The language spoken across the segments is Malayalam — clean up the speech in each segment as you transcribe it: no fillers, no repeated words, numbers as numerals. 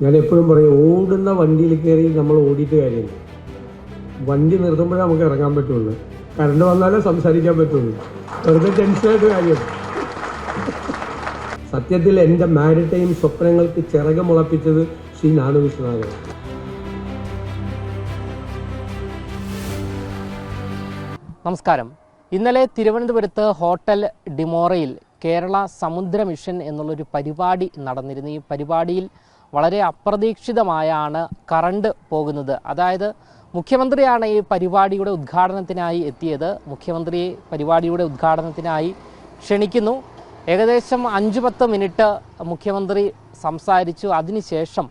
ഞാൻ എപ്പോഴും പറയും, ഓടുന്ന വണ്ടിയിൽ കയറി നമ്മൾ ഓടിയിട്ട് കാര്യമില്ല. വണ്ടി നിർത്തുമ്പോഴേ നമുക്ക് ഇറങ്ങാൻ പറ്റുള്ളൂ. കറണ്ട് വന്നാലേ സംസാരിക്കാൻ പറ്റുള്ളൂ. വെറുതെ ടെൻഷനായിട്ട് കാര്യം. സത്യത്തിൽ എൻ്റെ മാരിടൈം സ്വപ്നങ്ങൾക്ക് ചിറക് മുളപ്പിച്ചത് ശ്രീ നാണു വിശ്വനാഥൻ. നമസ്കാരം. ഇന്നലെ തിരുവനന്തപുരത്ത് ഹോട്ടൽ ഡിമോറയിൽ കേരള സമുദ്ര മിഷൻ എന്നുള്ളൊരു പരിപാടി നടന്നിരുന്നു. ഈ പരിപാടിയിൽ വളരെ അപ്രതീക്ഷിതമായാണ് കറണ്ട് പോകുന്നത്. അതായത് മുഖ്യമന്ത്രിയാണ് ഈ പരിപാടിയുടെ ഉദ്ഘാടനത്തിനായി എത്തിയത്. മുഖ്യമന്ത്രിയെ പരിപാടിയുടെ ഉദ്ഘാടനത്തിനായി ക്ഷണിക്കുന്നു. ഏകദേശം 5-10 മിനിറ്റ് മുഖ്യമന്ത്രി സംസാരിച്ചു. അതിനുശേഷം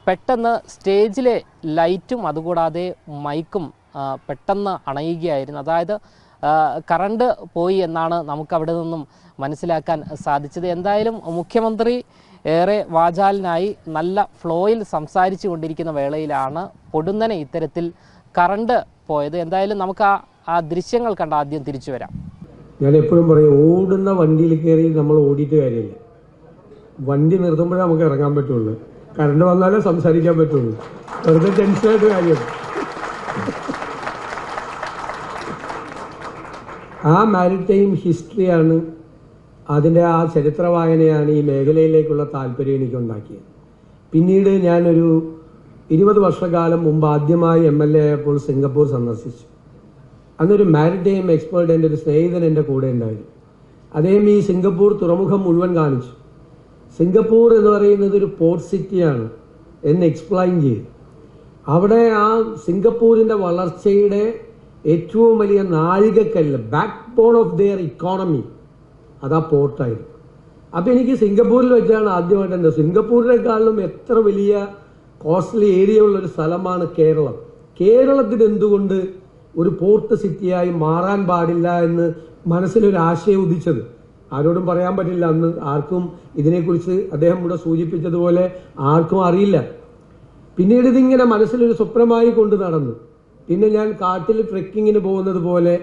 പെട്ടെന്ന് സ്റ്റേജിലെ ലൈറ്റും അതുകൂടാതെ മൈക്കും പെട്ടെന്ന് അണയുകയായിരുന്നു. അതായത് കറണ്ട് പോയി എന്നാണ് നമുക്കവിടെ നിന്നും മനസ്സിലാക്കാൻ സാധിച്ചത്. എന്തായാലും മുഖ്യമന്ത്രി ഏറെ വാചാലനായി നല്ല ഫ്ലോയിൽ സംസാരിച്ചു കൊണ്ടിരിക്കുന്ന വേളയിലാണ് പൊടുന്നനെ ഇത്തരത്തിൽ കറണ്ട് പോയത്. എന്തായാലും നമുക്ക് ആ ദൃശ്യങ്ങൾ കണ്ട് ആദ്യം തിരിച്ചു വരാം. ഞാൻ എപ്പോഴും പറയും, ഓടുന്ന വണ്ടിയിൽ കയറി നമ്മൾ ഓടിയിട്ട് കാര്യമില്ല. വണ്ടി നിർത്തുമ്പോഴേ നമുക്ക് ഇറങ്ങാൻ പറ്റുള്ളൂ. കറണ്ട് വന്നാലേ സംസാരിക്കാൻ പറ്റുള്ളൂ. വെറുതെ ടെൻഷനായിട്ട് കാര്യം. ആ മാരിടൈം ഹിസ്റ്ററിയാണ്, അതിൻ്റെ ആ ചരിത്ര വായനയാണ് ഈ മേഖലയിലേക്കുള്ള താല്പര്യം എനിക്കുണ്ടാക്കിയത്. പിന്നീട് ഞാനൊരു 20 വർഷക്കാലം മുമ്പ് ആദ്യമായി MLA ആയപ്പോൾ സിംഗപ്പൂർ സന്ദർശിച്ചു. അന്നൊരു മാരിടൈം എക്സ്പേർട്ട്, എൻ്റെ ഒരു സ്നേഹിതൻ എൻ്റെ കൂടെ ഉണ്ടായിരുന്നു. അദ്ദേഹം ഈ സിംഗപ്പൂർ തുറമുഖം മുഴുവൻ കാണിച്ചു. സിംഗപ്പൂർ എന്ന് പറയുന്നത് ഒരു പോർട്ട് സിറ്റിയാണ് എന്ന് എക്സ്പ്ലെയിൻ ചെയ്തു. അവിടെ ആ സിംഗപ്പൂരിൻ്റെ വളർച്ചയുടെ ഏറ്റവും വലിയ നാഴികക്കല്ല്, backbone of their economy, അതാ പോർട്ടായിരുന്നു. അപ്പം എനിക്ക് സിംഗപ്പൂരിൽ വെച്ചാണ് ആദ്യമായിട്ട് എന്താ, സിംഗപ്പൂരിനേക്കാളും എത്ര വലിയ കോസ്റ്റ്ലി ഏരിയ ഉള്ളൊരു സ്ഥലമാണ് കേരളം. കേരളത്തിന് എന്തുകൊണ്ട് ഒരു പോർട്ട് സിറ്റിയായി മാറാൻ പാടില്ല എന്ന് മനസ്സിലൊരു ആശയം ഉദിച്ചത്. ആരോടും പറയാൻ പറ്റില്ല. അന്ന് ആർക്കും ഇതിനെക്കുറിച്ച് അദ്ദേഹം ഇവിടെ സൂചിപ്പിച്ചതുപോലെ ആർക്കും അറിയില്ല. പിന്നീട് ഇതിങ്ങനെ മനസ്സിലൊരു സ്വപ്നമായി കൊണ്ട് നടന്നു. പിന്നെ ഞാൻ കാട്ടിൽ ട്രെക്കിങ്ങിന് പോകുന്നത് പോലെ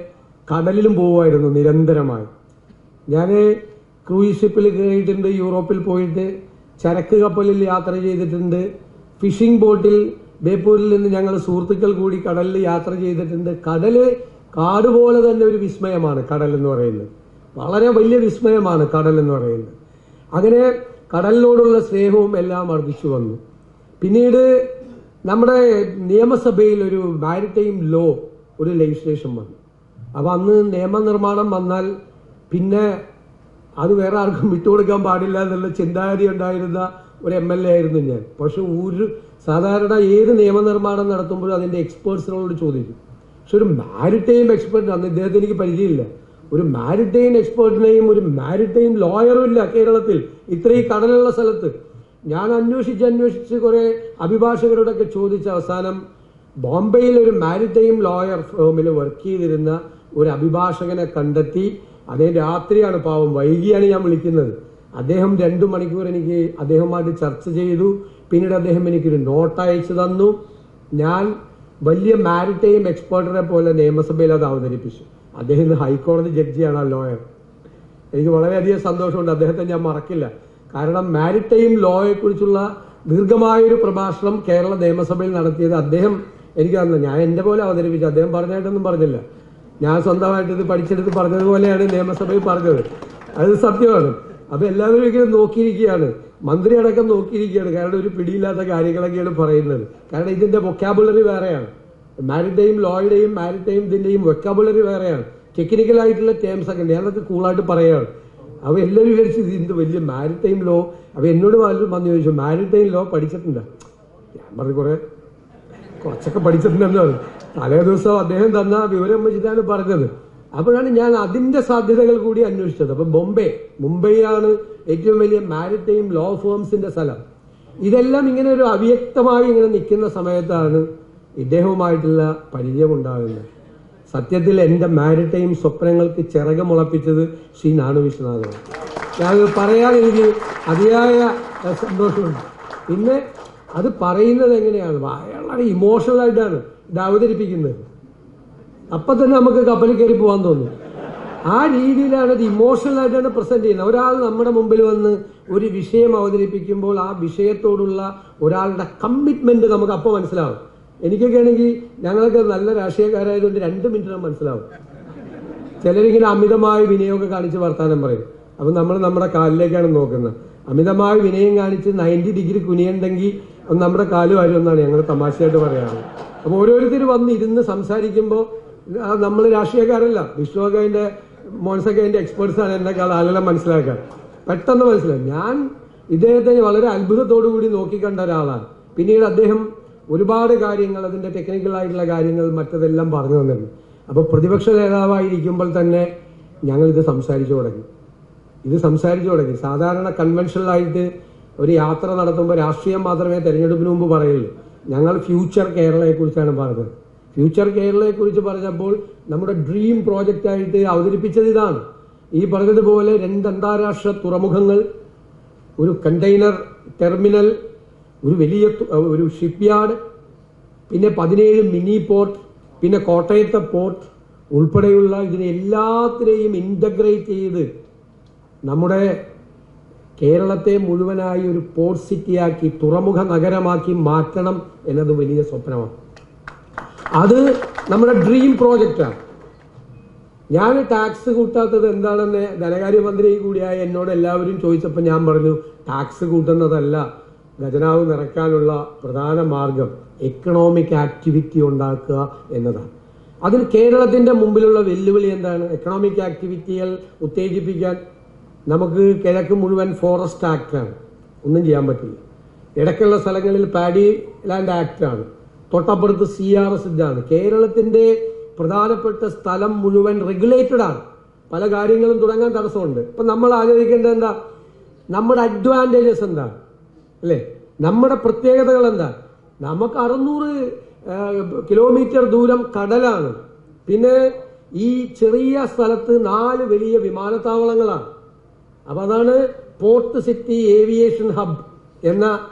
കടലിലും പോവുമായിരുന്നു നിരന്തരമായി. ഞാൻ ക്രൂയിസ് ഷിപ്പിൽ കയറിയിട്ടുണ്ട്, യൂറോപ്പിൽ പോയിട്ട് ചരക്ക് കപ്പലിൽ യാത്ര ചെയ്തിട്ടുണ്ട്, ഫിഷിംഗ് ബോട്ടിൽ ബേപ്പൂരിൽ നിന്ന് ഞങ്ങൾ സുഹൃത്തുക്കൾ കൂടി കടലിൽ യാത്ര ചെയ്തിട്ടുണ്ട്. കടല് കാട് പോലെ തന്നെ ഒരു വിസ്മയമാണ് കടൽ എന്ന് പറയുന്നത്. വളരെ വലിയ വിസ്മയമാണ് കടൽ എന്ന് പറയുന്നത്. അങ്ങനെ കടലിനോടുള്ള സ്നേഹവും എല്ലാം വർദ്ധിച്ചു വന്നു. പിന്നീട് നമ്മുടെ നിയമസഭയിൽ ഒരു മാരിടൈം ലോ, ഒരു ലെജിസ്ലേഷൻ വന്നു. അപ്പം അന്ന് നിയമനിർമ്മാണം വന്നാൽ പിന്നെ അത് വേറെ ആർക്കും വിട്ടുകൊടുക്കാൻ പാടില്ല എന്നുള്ള ചിന്താഗതി ഉണ്ടായിരുന്ന ഒരു MLA ആയിരുന്നു ഞാൻ. പക്ഷെ സാധാരണ ഏത് നിയമനിർമ്മാണം നടത്തുമ്പോഴും അതിൻ്റെ എക്സ്പേർട്സിനോട് ചോദിക്കും. പക്ഷെ ഒരു മാരിടൈം എക്സ്പേർട്ട്, അന്ന് ഇദ്ദേഹത്തിന് എനിക്ക് പരിചയമില്ല, ഒരു മാരിടൈം എക്സ്പേർട്ടിനെയും ഒരു മാരിടൈം ലോയറും ഇല്ല കേരളത്തിൽ, ഇത്രയും കടലുള്ള സ്ഥലത്ത്. ഞാൻ അന്വേഷിച്ച് കുറെ അഭിഭാഷകരോടൊക്കെ ചോദിച്ച അവസാനം ബോംബെയിൽ ഒരു മാരിടൈം ലോയർ ഫേമിൽ വർക്ക് ചെയ്തിരുന്ന ഒരു അഭിഭാഷകനെ കണ്ടെത്തി. അദ്ദേഹം രാത്രിയാണ്, പാവം വൈകിയാണ് ഞാൻ വിളിക്കുന്നത്. അദ്ദേഹം 2 മണിക്കൂർ എനിക്ക് അദ്ദേഹവുമായിട്ട് ചർച്ച ചെയ്തു. പിന്നീട് അദ്ദേഹം എനിക്കൊരു നോട്ട് അയച്ചു തന്നു. ഞാൻ വലിയ മാരിടൈം എക്സ്പേർട്ടിനെ പോലെ നിയമസഭയിൽ അത് അവതരിപ്പിച്ചു. അദ്ദേഹം ഇന്ന് ഹൈക്കോടതി ജഡ്ജിയാണ് ആ ലോയർ. എനിക്ക് വളരെയധികം സന്തോഷമുണ്ട്. അദ്ദേഹത്തെ ഞാൻ മറക്കില്ല. കാരണം മാരിടൈം ലോയെ കുറിച്ചുള്ള ദീർഘമായൊരു പ്രഭാഷണം കേരള നിയമസഭയിൽ നടത്തിയത് അദ്ദേഹം എനിക്ക് തന്നു. ഞാൻ എൻ്റെ പോലെ അവതരിപ്പിച്ചു. അദ്ദേഹം പറഞ്ഞായിട്ടൊന്നും പറഞ്ഞില്ല. ഞാൻ സ്വന്തമായിട്ട് ഇത് പഠിച്ചെടുത്ത് പറഞ്ഞതുപോലെയാണ് നിയമസഭയിൽ പറഞ്ഞത്. അത് സത്യമാണ്. അപ്പൊ എല്ലാവരും ഇങ്ങനെ നോക്കിയിരിക്കുകയാണ്, മന്ത്രി അടക്കം നോക്കിയിരിക്കുകയാണ്. കാരണം ഒരു പിടിയില്ലാത്ത കാര്യങ്ങളൊക്കെയാണ് പറയുന്നത്. കാരണം ഇതിന്റെ വൊക്കാബുലറി വേറെയാണ്. മാരിടൈം ലോയുടെയും മാരിടൈം ഇതിന്റെയും വൊക്കാബുലറി വേറെയാണ്. ടെക്നിക്കൽ ആയിട്ടുള്ള ടേംസ് ഒക്കെ ഉണ്ട്. ഞാനതൊക്കെ കൂളായിട്ട് പറയുകയാണ്. അവ എല്ലാവരും വിചാരിച്ചു ഇത് വലിയ മാരിടൈം ലോ. അവ എന്നോട് വന്ന് ചോദിച്ചു, മാരിടൈം ലോ പഠിച്ചിട്ടുണ്ടോ? ഞാൻ പറഞ്ഞു കുറച്ചൊക്കെ പഠിച്ചിട്ടുണ്ടെന്ന് പറഞ്ഞു. തലേ ദിവസം അദ്ദേഹം തന്ന വിവരം വെച്ചിട്ടാണ് പറഞ്ഞത്. അപ്പോഴാണ് ഞാൻ അതിന്റെ സാധ്യതകൾ കൂടി അന്വേഷിച്ചത്. അപ്പൊ മുംബൈയാണ് ഏറ്റവും വലിയ മാരിടൈം ലോ ഫേംസിന്റെ സ്ഥലം. ഇതെല്ലാം ഇങ്ങനെ ഒരു അവ്യക്തമായി ഇങ്ങനെ നിൽക്കുന്ന സമയത്താണ് ഇദ്ദേഹവുമായിട്ടുള്ള പരിചയമുണ്ടാകുന്നത്. സത്യത്തിൽ എൻ്റെ മാരിടൈം സ്വപ്നങ്ങൾക്ക് ചിറക് മുളപ്പിച്ചത് ശ്രീ നാണു വിശ്വനാഥൻ. ഞാൻ പറയാൻ എനിക്ക് അതിയായ സന്തോഷമുണ്ട്. പിന്നെ അത് പറയുന്നത് എങ്ങനെയാണ്, വളരെ ഇമോഷണൽ ആയിട്ടാണ് ഇത് അവതരിപ്പിക്കുന്നത്. അപ്പം തന്നെ നമുക്ക് കപ്പലിൽ കയറി പോകാൻ തോന്നും. ആ രീതിയിലാണ് ഇത് ഇമോഷണൽ ആയിട്ടാണ് പ്രസന്റ് ചെയ്യുന്നത്. ഒരാൾ നമ്മുടെ മുമ്പിൽ വന്ന് ഒരു വിഷയം അവതരിപ്പിക്കുമ്പോൾ ആ വിഷയത്തോടുള്ള ഒരാളുടെ കമ്മിറ്റ്മെന്റ് നമുക്ക് അപ്പോൾ മനസ്സിലാവും. എനിക്കൊക്കെ ആണെങ്കിൽ ഞങ്ങളൊക്കെ നല്ല രാഷ്ട്രീയക്കാരായതുകൊണ്ട് 2 മിനിറ്റിനും മനസ്സിലാവും. ചിലരിങ്ങനെ അമിതമായ വിനയമൊക്കെ കാണിച്ച് വർത്താനം പറയും. അപ്പൊ നമ്മൾ നമ്മുടെ കാലിലേക്കാണ് നോക്കുന്നത്. അമിതമായ വിനയം കാണിച്ച് 90 ഡിഗ്രി കുനിയുണ്ടെങ്കിൽ നമ്മുടെ കാല് വരുമെന്നാണ് ഞങ്ങൾ തമാശയായിട്ട് പറയാറ്. അപ്പൊ ഓരോരുത്തർ വന്ന് ഇരുന്ന് സംസാരിക്കുമ്പോൾ നമ്മൾ രാഷ്ട്രീയക്കാരല്ല, വിശ്വകൈന്റെ മോൺസക്കൈന്റെ എക്സ്പേർട്സ് ആണ് എന്നെക്കാൾ ആളെല്ലാം മനസ്സിലാക്കാൻ പെട്ടെന്ന് മനസ്സിലാക്കും. ഞാൻ ഇദ്ദേഹത്തെ വളരെ അത്ഭുതത്തോടു കൂടി നോക്കിക്കണ്ട ഒരാളാണ്. പിന്നീട് അദ്ദേഹം ഒരുപാട് കാര്യങ്ങൾ, അതിന്റെ ടെക്നിക്കൽ ആയിട്ടുള്ള കാര്യങ്ങൾ മറ്റതെല്ലാം പറഞ്ഞു തന്നിരുന്നു. അപ്പൊ പ്രതിപക്ഷ നേതാവായിരിക്കുമ്പോൾ തന്നെ ഞങ്ങൾ ഇത് സംസാരിച്ചു തുടങ്ങി. സാധാരണ കൺവെൻഷനലായിട്ട് ഒരു യാത്ര നടത്തുമ്പോൾ രാഷ്ട്രീയം മാത്രമേ തെരഞ്ഞെടുപ്പിന് മുമ്പ് പറയുള്ളൂ. ഞങ്ങൾ ഫ്യൂച്ചർ കേരളയെ കുറിച്ചാണ് പറഞ്ഞത്. ഫ്യൂച്ചർ കേരളയെ കുറിച്ച് പറഞ്ഞപ്പോൾ നമ്മുടെ ഡ്രീം പ്രോജക്റ്റ് ആയിട്ട് അവതരിപ്പിച്ചത് ഇതാണ്. ഈ പറഞ്ഞതുപോലെ 2 അന്താരാഷ്ട്ര തുറമുഖങ്ങൾ, ഒരു കണ്ടെയ്നർ ടെർമിനൽ, ഒരു വലിയ ഒരു ഷിപ്പ്യാർഡ്, പിന്നെ 17 മിനി പോർട്ട്, പിന്നെ കോട്ടയത്തെ പോർട്ട് ഉൾപ്പെടെയുള്ള ഇതിനെ എല്ലാത്തിനെയും ഇന്റഗ്രേറ്റ് ചെയ്ത് നമ്മുടെ കേരളത്തെ മുഴുവനായി ഒരു പോർട്ട് സിറ്റിയാക്കി, തുറമുഖ നഗരമാക്കി മാറ്റണം എന്നത് വലിയ സ്വപ്നമാണ്. അത് നമ്മുടെ ഡ്രീം പ്രോജക്റ്റാണ്. ഞാൻ ടാക്സ് കൂട്ടാത്തത് എന്താണെന്ന് ധനകാര്യമന്ത്രി കൂടിയായ എന്നോട് എല്ലാവരും ചോദിച്ചപ്പോൾ ഞാൻ പറഞ്ഞു, ടാക്സ് കൂട്ടുന്നതല്ല ഖജനാവ് നിറയ്ക്കാനുള്ള പ്രധാന മാർഗം എക്കണോമിക് ആക്ടിവിറ്റി ഉണ്ടാക്കുക എന്നതാണ്. അതിന് കേരളത്തിന്റെ മുമ്പിലുള്ള വെല്ലുവിളി എന്താണ്? എക്കണോമിക് ആക്ടിവിറ്റികൾ ഉത്തേജിപ്പിക്കാൻ നമുക്ക് കിഴക്ക് മുഴുവൻ ഫോറസ്റ്റ് ആക്ടാണ്, ഒന്നും ചെയ്യാൻ പറ്റില്ല. ഇടയ്ക്കുള്ള സ്ഥലങ്ങളിൽ പാഡി ലാൻഡ് ആക്ടാണ്, തൊട്ടപ്പുറത്ത് CRS ഇതാണ്. കേരളത്തിന്റെ പ്രധാനപ്പെട്ട സ്ഥലം മുഴുവൻ റെഗുലേറ്റഡ് ആണ്. പല കാര്യങ്ങളും തുടങ്ങാൻ തടസ്സമുണ്ട്. ഇപ്പൊ നമ്മൾ ആലോചിക്കേണ്ടത് എന്താ? നമ്മുടെ അഡ്വാൻറ്റേജസ് എന്താ, അല്ലേ? നമ്മുടെ പ്രത്യേകതകൾ എന്താ? നമുക്ക് 600 കിലോമീറ്റർ ദൂരം കടലാണ്. പിന്നെ ഈ ചെറിയ സ്ഥലത്ത് 4 വലിയ വിമാനത്താവളങ്ങളാണ്. അപ്പൊ അതാണ് പോർട്ട് സിറ്റി ഏവിയേഷൻ ഹബ് എന്ന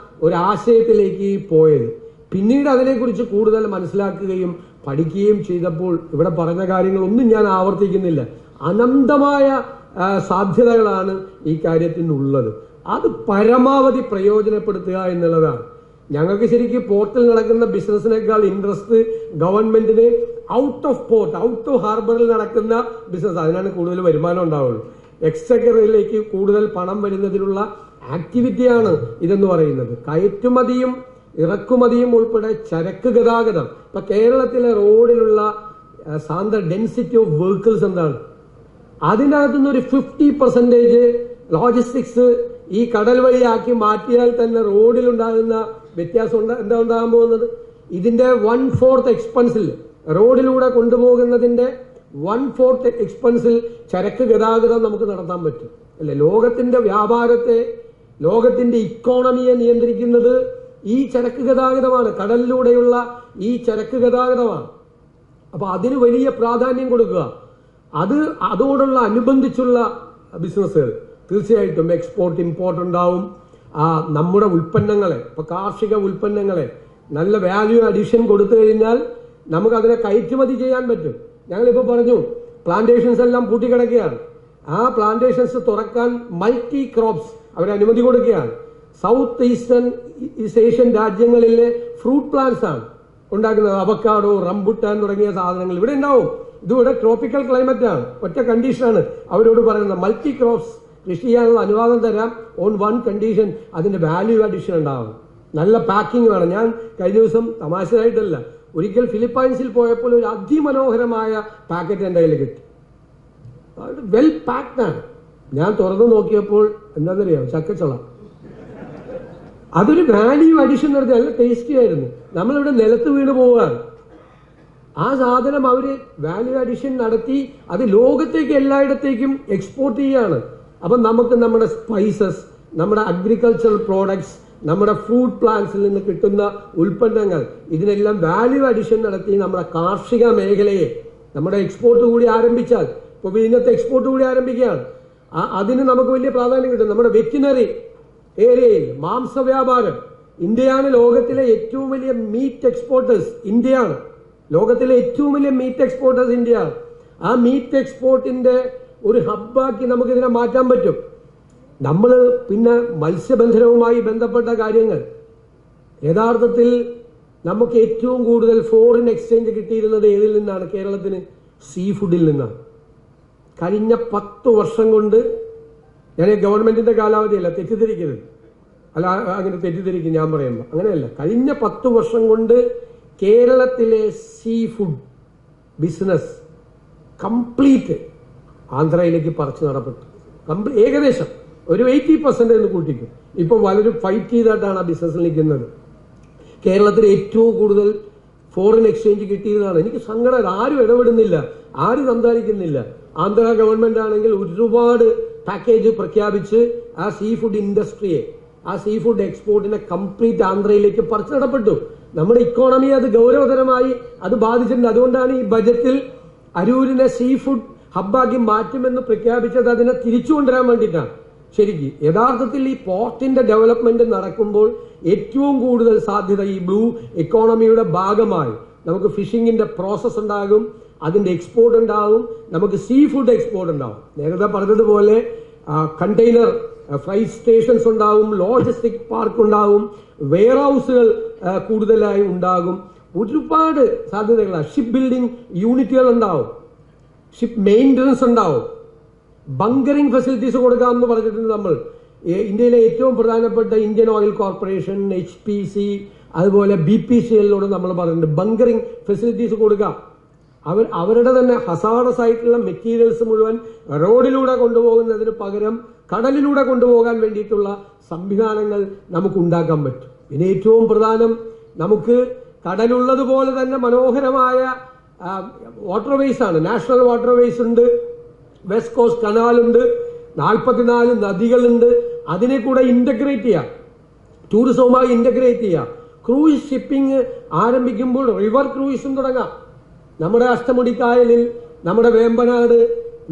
ഒരു ആശയത്തിലേക്ക് പോയത്. പിന്നീട് അതിനെക്കുറിച്ച് കൂടുതൽ മനസ്സിലാക്കുകയും പഠിക്കുകയും ചെയ്തപ്പോൾ ഇവിടെ പറഞ്ഞ കാര്യങ്ങളൊന്നും ഞാൻ ആവർത്തിക്കുന്നില്ല. അനന്തമായ സാധ്യതകളാണ് ഈ കാര്യത്തിനുള്ളത്. അത് പരമാവധി പ്രയോജനപ്പെടുത്തുക എന്നുള്ളതാണ്. ഞങ്ങൾക്ക് ശരിക്കും പോർട്ടിൽ നടക്കുന്ന ബിസിനസ്സിനേക്കാൾ ഇൻട്രസ്റ്റ് ഗവൺമെന്റിന് out of port, out of ഹാർബറിൽ നടക്കുന്ന ബിസിനസ്, അതിനാണ് കൂടുതൽ വരുമാനം ഉണ്ടാവുള്ളൂ. എക്സ്ചക്കറിലേക്ക് കൂടുതൽ പണം വരുന്നതിനുള്ള ആക്ടിവിറ്റിയാണ് ഇതെന്ന് പറയുന്നത്. കയറ്റുമതിയും ഇറക്കുമതിയും ഉൾപ്പെടെ ചരക്ക് ഗതാഗതം. ഇപ്പൊ കേരളത്തിലെ റോഡിലുള്ള സാന്ദ്ര ഡെൻസിറ്റി ഓഫ് വെഹിക്കിൾസ് എന്താണ്? അതിൻ്റെ അകത്തുനിന്ന് ഒരു 50% ലോജിസ്റ്റിക്സ് ഈ കടൽ വഴിയാക്കി മാറ്റിയാൽ തന്നെ റോഡിലുണ്ടാകുന്ന വ്യത്യാസം എന്താ ഉണ്ടാകാൻ പോകുന്നത്? ഇതിന്റെ 1/4 എക്സ്പെൻസിൽ, റോഡിലൂടെ കൊണ്ടുപോകുന്നതിന്റെ 1/4 എക്സ്പെൻസിൽ ചരക്ക് ഗതാഗതം നമുക്ക് നടത്താൻ പറ്റും, അല്ലെ? ലോകത്തിന്റെ വ്യാപാരത്തെ, ലോകത്തിന്റെ ഇക്കോണമിയെ നിയന്ത്രിക്കുന്നത് ഈ ചരക്ക് ഗതാഗതമാണ്, കടലിലൂടെയുള്ള ഈ ചരക്ക് ഗതാഗതമാണ്. അപ്പൊ അതിന് വലിയ പ്രാധാന്യം കൊടുക്കുക. അതോടുള്ള അനുബന്ധിച്ചുള്ള ബിസിനസ്സുകൾ തീർച്ചയായിട്ടും എക്സ്പോർട്ട് ഇമ്പോർട്ട് ഉണ്ടാവും. നമ്മുടെ ഉൽപ്പന്നങ്ങളെ, ഇപ്പൊ കാർഷിക ഉൽപ്പന്നങ്ങളെ നല്ല വാല്യൂ അഡീഷൻ കൊടുത്തു കഴിഞ്ഞാൽ നമുക്ക് അതിനെ കയറ്റുമതി ചെയ്യാൻ പറ്റും. ഞങ്ങളിപ്പോ പറഞ്ഞു പ്ലാന്റേഷൻസ് എല്ലാം പൂട്ടിക്കിടക്കുകയാണ്. ആ പ്ലാന്റേഷൻസ് തുറക്കാൻ മൾട്ടി ക്രോപ്സ് അവർ അനുമതി കൊടുക്കുകയാണ്. സൗത്ത് ഈസ്റ്റ് ഏഷ്യൻ രാജ്യങ്ങളിലെ ഫ്രൂട്ട് പ്ലാന്റ്സ് ആണ് ഉണ്ടാക്കുന്നത്. അവക്കാഡോ, റംബുട്ടാൻ തുടങ്ങിയ സാധനങ്ങൾ ഇവിടെ ഉണ്ടാവും. ഇതിവിടെ ട്രോപ്പിക്കൽ ക്ലൈമറ്റ് ആണ്. ഒറ്റ കണ്ടീഷനാണ് അവരോട് പറയുന്നത്, മൾട്ടി ക്രോപ്സ് കൃഷി ചെയ്യാനുള്ള അനുവാദം തരാം ഓൺ 1 കണ്ടീഷൻ, അതിന്റെ വാല്യൂ അഡീഷൻ ഉണ്ടാവും. നല്ല പാക്കിംഗ് വേണം. ഞാൻ കഴിഞ്ഞ ദിവസം തമാശയായിട്ടല്ല, ഒരിക്കൽ ഫിലിപ്പൈൻസിൽ പോയപ്പോൾ ഒരു അതിമനോഹരമായ പാക്കറ്റ് എൻ്റെ കയ്യിൽ കിട്ടി. വെൽ പാക്ഡ് ആണ്. ഞാൻ തുറന്നു നോക്കിയപ്പോൾ എന്താണെന്നറിയാം, ചക്കച്ചുള. അതൊരു വാല്യൂ അഡീഷൻ നടത്തി നല്ല ടേസ്റ്റി ആയിരുന്നു. നമ്മളിവിടെ നിലത്ത് വീണ് പോവുകയാണ്. ആ സാധനം അവര് വാല്യൂ അഡീഷൻ നടത്തി അത് ലോകത്തേക്ക് എല്ലായിടത്തേക്കും എക്സ്പോർട്ട് ചെയ്യുകയാണ്. അപ്പൊ നമുക്ക് നമ്മുടെ സ്പൈസസ്, നമ്മുടെ അഗ്രികൾച്ചറൽ പ്രോഡക്ട്സ്, നമ്മുടെ ഫ്രൂട്ട് പ്ലാന്റ്സിൽ നിന്ന് കിട്ടുന്ന ഉൽപ്പന്നങ്ങൾ, ഇതിനെല്ലാം വാല്യൂ അഡീഷൻ നടത്തി നമ്മുടെ കാർഷിക മേഖലയെ നമ്മുടെ എക്സ്പോർട്ട് കൂടി ആരംഭിച്ചാൽ, ഇപ്പൊ ഇന്നത്തെ എക്സ്പോർട്ട് കൂടി ആരംഭിക്കുകയാണ്, അതിന് നമുക്ക് വലിയ പ്രാധാന്യം കിട്ടും. നമ്മുടെ വെറ്റിനറി ഏരിയയിൽ മാംസ വ്യാപാരം, ഇന്ത്യയാണ് ലോകത്തിലെ ഏറ്റവും വലിയ മീറ്റ് എക്സ്പോർട്ടേഴ്സ്. ഇന്ത്യയാണ് ലോകത്തിലെ ഏറ്റവും വലിയ മീറ്റ് എക്സ്പോർട്ടേഴ്സ് ഇന്ത്യയാണ്. ആ മീറ്റ് എക്സ്പോർട്ടിന്റെ ഒരു ഹബ്ബാക്കി നമുക്കിതിനെ മാറ്റാൻ പറ്റും. നമ്മൾ പിന്നെ മത്സ്യബന്ധനവുമായി ബന്ധപ്പെട്ട കാര്യങ്ങൾ, യഥാർത്ഥത്തിൽ നമുക്ക് ഏറ്റവും കൂടുതൽ ഫോറിൻ എക്സ്ചേഞ്ച് കിട്ടിയിരുന്നത് ഏതിൽ നിന്നാണ്? കേരളത്തിന് സീ ഫുഡിൽ നിന്നാണ്. കഴിഞ്ഞ 10 വർഷം കൊണ്ട്, ഞാൻ ഗവൺമെന്റിന്റെ കാലാവധിയല്ല, തെറ്റിദ്ധരിക്കരുത്, അല്ല അങ്ങനെ തെറ്റിദ്ധരിക്കും ഞാൻ പറയുമ്പോൾ, അങ്ങനെയല്ല. കഴിഞ്ഞ 10 വർഷം കൊണ്ട് കേരളത്തിലെ സീ ഫുഡ് ബിസിനസ് കംപ്ലീറ്റ് ആന്ധ്രയിലേക്ക് പറിച്ചു നടപ്പെട്ടു. ഏകദേശം ഒരു 80% എന്ന് കൂട്ടിക്കും. ഇപ്പൊ വളരെ ഫൈറ്റ് ചെയ്തിട്ടാണ് ആ ബിസിനസ്സിൽ നിൽക്കുന്നത്. കേരളത്തിൽ ഏറ്റവും കൂടുതൽ ഫോറിൻ എക്സ്ചേഞ്ച് കിട്ടിയതാണ്. എനിക്ക് സങ്കടം, ആരും ഇടപെടുന്നില്ല, ആരും സംസാരിക്കുന്നില്ല. ആന്ധ്ര ഗവൺമെന്റ് ആണെങ്കിൽ ഒരുപാട് പാക്കേജ് പ്രഖ്യാപിച്ച് ആ സീ ഫുഡ് ഇൻഡസ്ട്രിയെ, ആ സീ ഫുഡ് എക്സ്പോർട്ടിനെ കംപ്ലീറ്റ് ആന്ധ്രയിലേക്ക് പറിച്ചു നടപ്പെട്ടു. നമ്മുടെ ഇക്കോണമിയെ അത് ഗൗരവതരമായി അത് ബാധിച്ചിട്ടുണ്ട്. അതുകൊണ്ടാണ് ഈ ബജറ്റിൽ അരൂരിനെ സീ ഫുഡ് ഹബ്ബാക്കി മാറ്റുമെന്ന് പ്രഖ്യാപിച്ചത്, അതിനെ തിരിച്ചു കൊണ്ടുവരാൻ വേണ്ടിയിട്ടാണ്. ശരിക്കും യഥാർത്ഥത്തിൽ ഈ പോർട്ടിന്റെ ഡെവലപ്മെന്റ് നടക്കുമ്പോൾ ഏറ്റവും കൂടുതൽ സാധ്യത ഈ ബ്ലൂ എക്കോണമിയുടെ ഭാഗമായി നമുക്ക് ഫിഷിംഗിന്റെ പ്രോസസ് ഉണ്ടാകും, അതിന്റെ എക്സ്പോർട്ട് ഉണ്ടാവും, നമുക്ക് സീ ഫുഡ് എക്സ്പോർട്ട് ഉണ്ടാവും. നേരത്തെ പറഞ്ഞതുപോലെ കണ്ടെയ്നർ ഫ്രൈറ്റ് സ്റ്റേഷൻസ് ഉണ്ടാവും, ലോജിസ്റ്റിക് പാർക്ക് ഉണ്ടാവും, വെയർ ഹൗസുകൾ കൂടുതലായി ഉണ്ടാകും, ഒരുപാട് സാധ്യതകളാണ്. ഷിപ്പ് ബിൽഡിംഗ് യൂണിറ്റുകൾ ഉണ്ടാവും, ഷിപ്പ് മെയിൻ്റനൻസ് ഉണ്ടാവും, ബങ്കറിംഗ് ഫെസിലിറ്റീസ് കൊടുക്കാമെന്ന് പറഞ്ഞിട്ടുണ്ട്. നമ്മൾ ഇന്ത്യയിലെ ഏറ്റവും പ്രധാനപ്പെട്ട ഇന്ത്യൻ ഓയിൽ കോർപ്പറേഷൻ, HPC, അതുപോലെ BPCL നമ്മൾ പറഞ്ഞിട്ടുണ്ട് ബങ്കറിംഗ് ഫെസിലിറ്റീസ് കൊടുക്കാം. അവരുടെ തന്നെ ഹസാഡസ് ആയിട്ടുള്ള മെറ്റീരിയൽസ് മുഴുവൻ റോഡിലൂടെ കൊണ്ടുപോകുന്നതിന് പകരം കടലിലൂടെ കൊണ്ടുപോകാൻ വേണ്ടിയിട്ടുള്ള സംവിധാനങ്ങൾ നമുക്ക് ഉണ്ടാക്കാൻ പറ്റും. പിന്നെ ഏറ്റവും പ്രധാനം, നമുക്ക് കടലുള്ളതുപോലെ തന്നെ മനോഹരമായ വാട്ടർവേസ് ആണ്. നാഷണൽ വാട്ടർവേസ് ഉണ്ട്, വെസ്റ്റ് കോസ്റ്റ് കനാലുണ്ട്, 44 നദികളുണ്ട്. അതിനെ കൂടെ ഇന്റഗ്രേറ്റ് ചെയ്യാം, ടൂറിസവുമായി ഇന്റഗ്രേറ്റ് ചെയ്യാം. ക്രൂയിസ് ഷിപ്പിംഗ് ആരംഭിക്കുമ്പോൾ റിവർ ക്രൂയിസും തുടങ്ങാം. നമ്മുടെ അഷ്ടമുടിക്കായലിൽ, നമ്മുടെ വേമ്പനാട്,